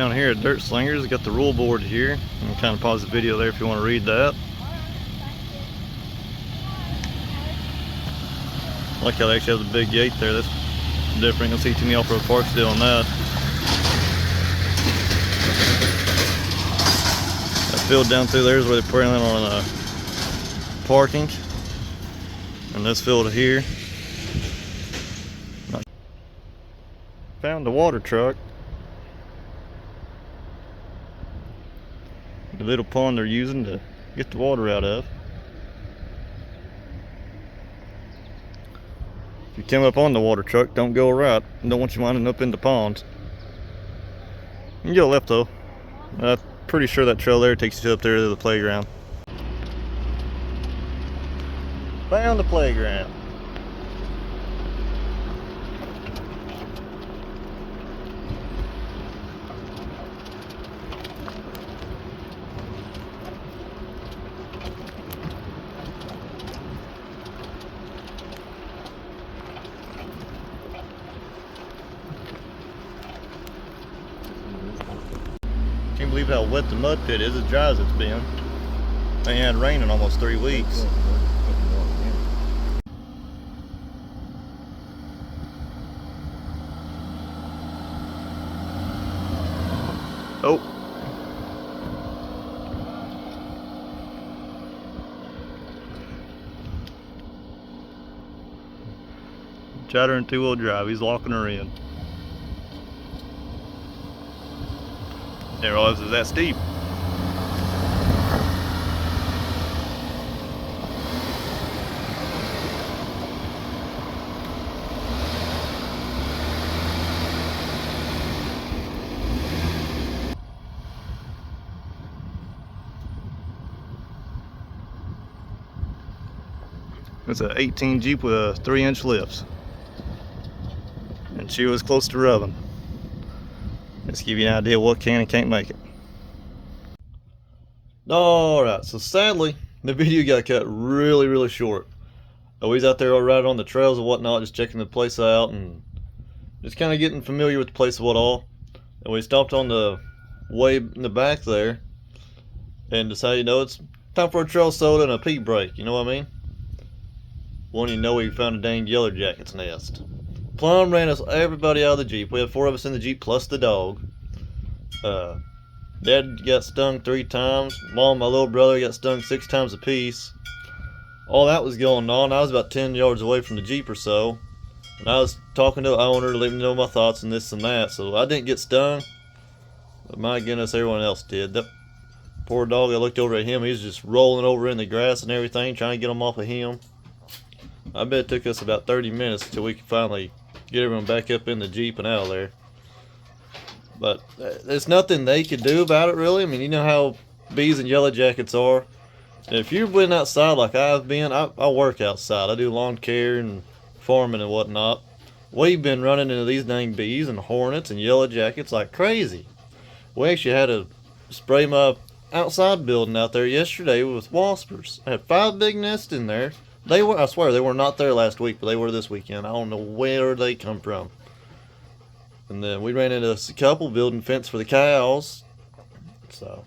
Down here at Dirt Slingers, got the rule board here. I'm gonna kind of pause the video there if you want to read that. I like how they actually have the big gate there. That's different. You'll see too many off-road parks doing that. That field down through there is where they're planning on parking. And this field here. Found the water truck. The little pond they're using to get the water out of. If you come up on the water truck, don't go right. Don't want you winding up in the ponds. You can go left though. I'm pretty sure that trail there takes you up there to the playground. Found the playground. Can't believe how wet the mud pit is, as dry as it's been. They had rain in almost 3 weeks. Oh. Chatter in two-wheel drive, he's locking her in. Didn't realize it was that steep. It's an 18 Jeep with a 3-inch lifts. And she was close to rubbing. Just to give you an idea what can and can't make it. Alright, so sadly, the video got cut really short. He's out there riding on the trails and whatnot, just checking the place out and just kind of getting familiar with the place of what all. And we stopped on the way in the back there and decided, you know, it's time for a trail soda and a pee break, you know what I mean? One, you know, we found a dang yellow jacket's nest. Plum ran us everybody out of the Jeep. We had 4 of us in the Jeep plus the dog. Dad got stung 3 times. Mom, my little brother, got stung 6 times apiece. All that was going on. I was about 10 yards away from the Jeep or so. And I was talking to the owner, letting him know my thoughts and this and that. So I didn't get stung. But my goodness, everyone else did. That poor dog, I looked over at him. He was just rolling over in the grass and everything, trying to get him off of him. I bet it took us about 30 minutes until we could finally get everyone back up in the Jeep and out of there. But there's nothing they could do about it, really. I mean, you know how bees and yellow jackets are. And if you've been outside like I've been, I work outside. I do lawn care and farming and whatnot. We've been running into these dang bees and hornets and yellow jackets like crazy. We actually had to spray my outside building out there yesterday with waspers. I had 5 big nests in there. They were, I swear, they were not there last week, but they were this weekend. I don't know where they come from. And then we ran into a couple building fence for the cows. So,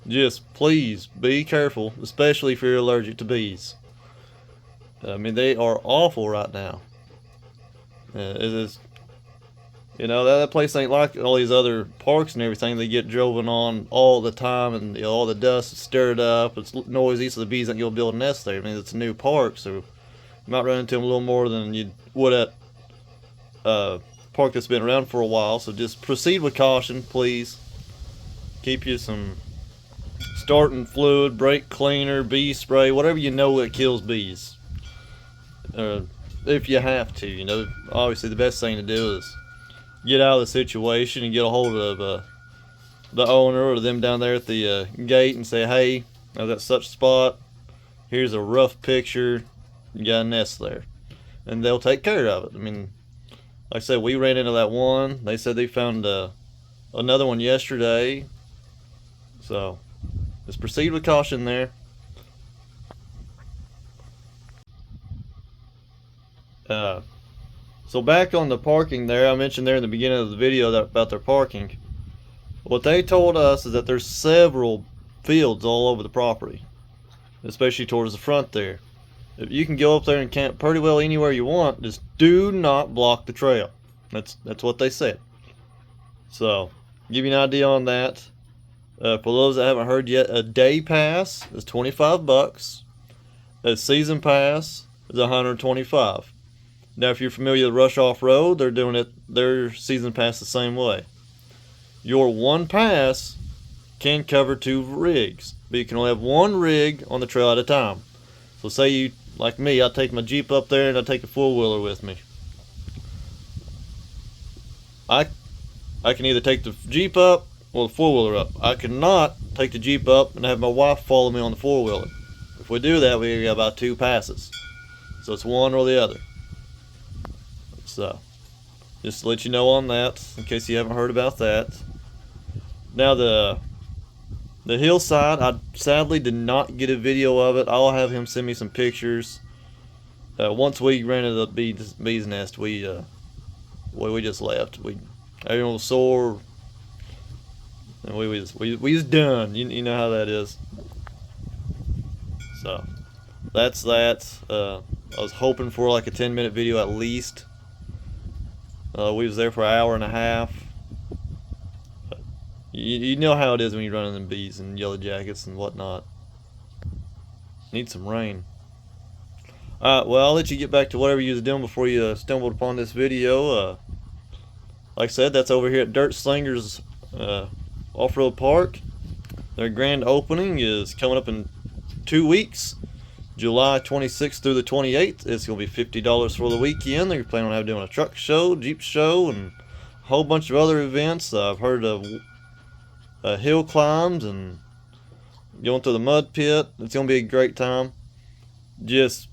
just please be careful, especially if you're allergic to bees. I mean, they are awful right now. It is, you know, that place ain't like all these other parks and everything. They get driven on all the time, and you know, all the dust is stirred up. It's noisy, so the bees aren't going to build a nest there. I mean, it's a new park, so you might run into them a little more than you would at a park that's been around for a while. So just proceed with caution, please. Keep you some starting fluid, brake cleaner, bee spray, whatever you know that kills bees. If you have to, you know, obviously the best thing to do is get out of the situation and get a hold of the owner or them down there at the gate and say, hey, I've got such spot. Here's a rough picture. You got a nest there. And they'll take care of it. I mean, like I said, we ran into that one. They said they found another one yesterday. So, just proceed with caution there. So back on the parking there, I mentioned there in the beginning of the video about their parking. What they told us is that there's several fields all over the property, especially towards the front there. If you can go up there and camp pretty well anywhere you want, just do not block the trail. That's what they said. So, give you an idea on that. For those that haven't heard yet, a day pass is $25. A season pass is $125. Now, if you're familiar with Rush Off-Road, they're doing their season pass the same way. Your one pass can cover 2 rigs, but you can only have 1 rig on the trail at a time. So say you, like me, I take my Jeep up there and I take a 4-wheeler with me. I can either take the Jeep up or the 4-wheeler up. I cannot take the Jeep up and have my wife follow me on the 4-wheeler. If we do that, we got about 2 passes. So it's one or the other. So, just to let you know on that, in case you haven't heard about that. Now the hillside, I sadly did not get a video of it. I'll have him send me some pictures. Once we rented the bee's nest, we just left. Everyone was sore, and we was done. You know how that is. So that's that. I was hoping for like a 10-minute video at least. We was there for an hour and a half. You know how it is when you're running them bees and yellow jackets and whatnot. Need some rain. Alright, well, I'll let you get back to whatever you was doing before you stumbled upon this video. Like I said, that's over here at Dirt Slingers Off-Road Park. Their grand opening is coming up in 2 weeks. July 26th through the 28th. It's going to be $50 for the weekend. They're planning on doing a truck show, Jeep show, and a whole bunch of other events. I've heard of hill climbs and going through the mud pit. It's going to be a great time. Just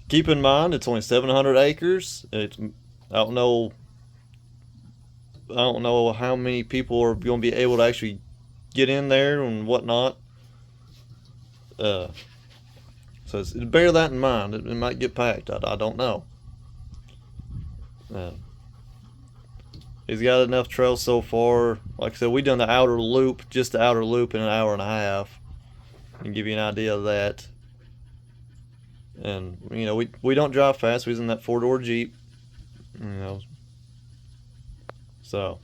keep in mind, it's only 700 acres. I don't know how many people are going to be able to actually get in there and whatnot. So bear that in mind. It might get packed. I don't know. He's got enough trails so far. Like I said, we done the outer loop, just the outer loop, in an hour and a half. And give you an idea of that. And you know, we don't drive fast. We was in that 4-door Jeep. You know. So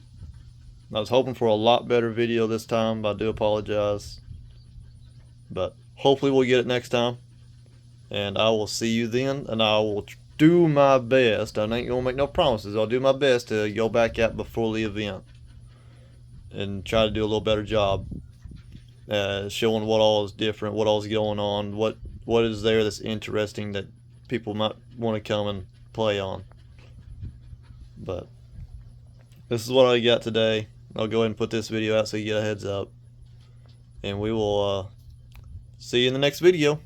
I was hoping for a lot better video this time, but I do apologize. But hopefully we'll get it next time. And I will see you then, and I will do my best. I ain't gonna make no promises. I'll do my best to go back out before the event and try to do a little better job showing what all is different, what all is going on, what is there that's interesting that people might want to come and play on. But this is what I got today. I'll go ahead and put this video out so you get a heads up, and we will see you in the next video.